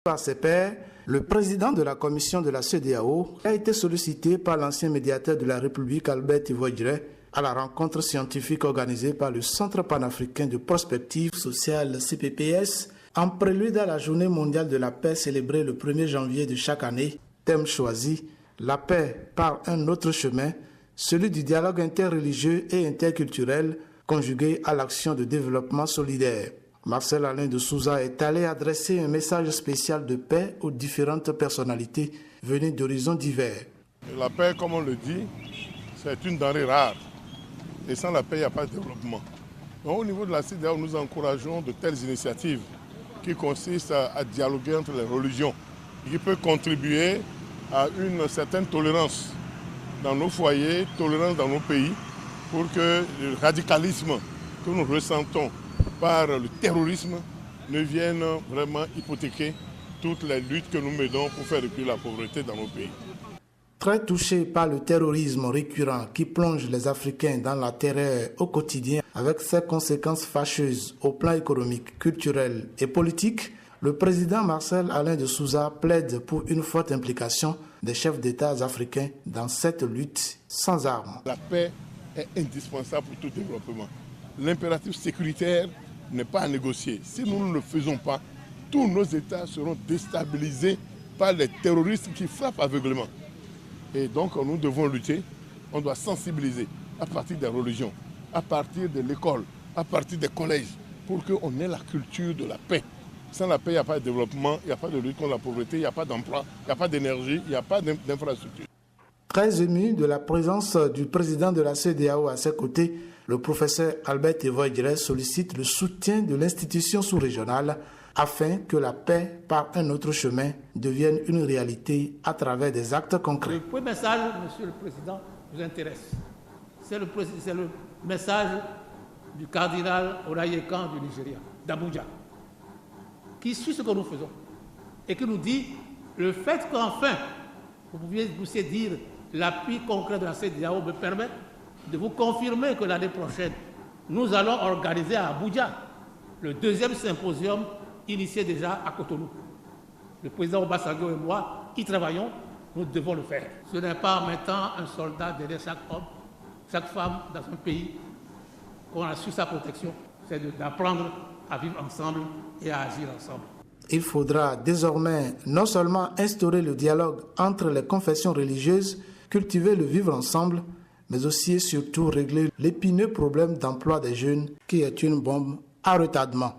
Par ses pairs, le président de la commission de la CEDEAO a été sollicité par l'ancien médiateur de la République, Albert Ivoire, à la rencontre scientifique organisée par le Centre panafricain de prospective sociale CPPS, en prélude à la Journée mondiale de la paix célébrée le 1er janvier de chaque année. Thème choisi, la paix par un autre chemin, celui du dialogue interreligieux et interculturel conjugué à l'action de développement solidaire. Marcel Alain de Souza est allé adresser un message spécial de paix aux différentes personnalités venues d'horizons divers. La paix, comme on le dit, c'est une denrée rare. Et sans la paix, il n'y a pas de développement. Donc, au niveau de la CEDEAO, nous encourageons de telles initiatives qui consistent à dialoguer entre les religions, qui peuvent contribuer à une certaine tolérance dans nos foyers, tolérance dans nos pays, pour que le radicalisme que nous ressentons par le terrorisme ne vienne vraiment hypothéquer toutes les luttes que nous menons pour faire reculer la pauvreté dans nos pays. Très touché par le terrorisme récurrent qui plonge les Africains dans la terreur au quotidien avec ses conséquences fâcheuses au plan économique, culturel et politique, le président Marcel Alain de Souza plaide pour une forte implication des chefs d'État africains dans cette lutte sans armes. La paix est indispensable pour tout développement. L'impératif sécuritaire n'est pas à négocier. Si nous ne le faisons pas, tous nos États seront déstabilisés par les terroristes qui frappent aveuglément. Et donc nous devons lutter, on doit sensibiliser à partir des religions, à partir de l'école, à partir des collèges, pour qu'on ait la culture de la paix. Sans la paix, il n'y a pas de développement, il n'y a pas de lutte contre la pauvreté, il n'y a pas d'emploi, il n'y a pas d'énergie, il n'y a pas d'infrastructure. Très ému de la présence du président de la CEDEAO à ses côtés, le professeur Albert Ivoire sollicite le soutien de l'institution sous-régionale afin que la paix par un autre chemin devienne une réalité à travers des actes concrets. Le premier message, Monsieur le Président, vous intéresse. C'est le message du cardinal Olayekan du Nigeria, d'Abuja, qui suit ce que nous faisons et qui nous dit le fait qu'enfin vous puissiez dire l'appui concret de la CEDEAO me permet de vous confirmer que l'année prochaine, nous allons organiser à Abuja le deuxième symposium initié déjà à Cotonou. Le président Obasanjo et moi y travaillons, nous devons le faire. Ce n'est pas en mettant un soldat derrière chaque homme, chaque femme dans un pays qu'on assure sa protection, c'est d'apprendre à vivre ensemble et à agir ensemble. Il faudra désormais non seulement instaurer le dialogue entre les confessions religieuses, cultiver le vivre ensemble, mais aussi et surtout régler l'épineux problème d'emploi des jeunes qui est une bombe à retardement.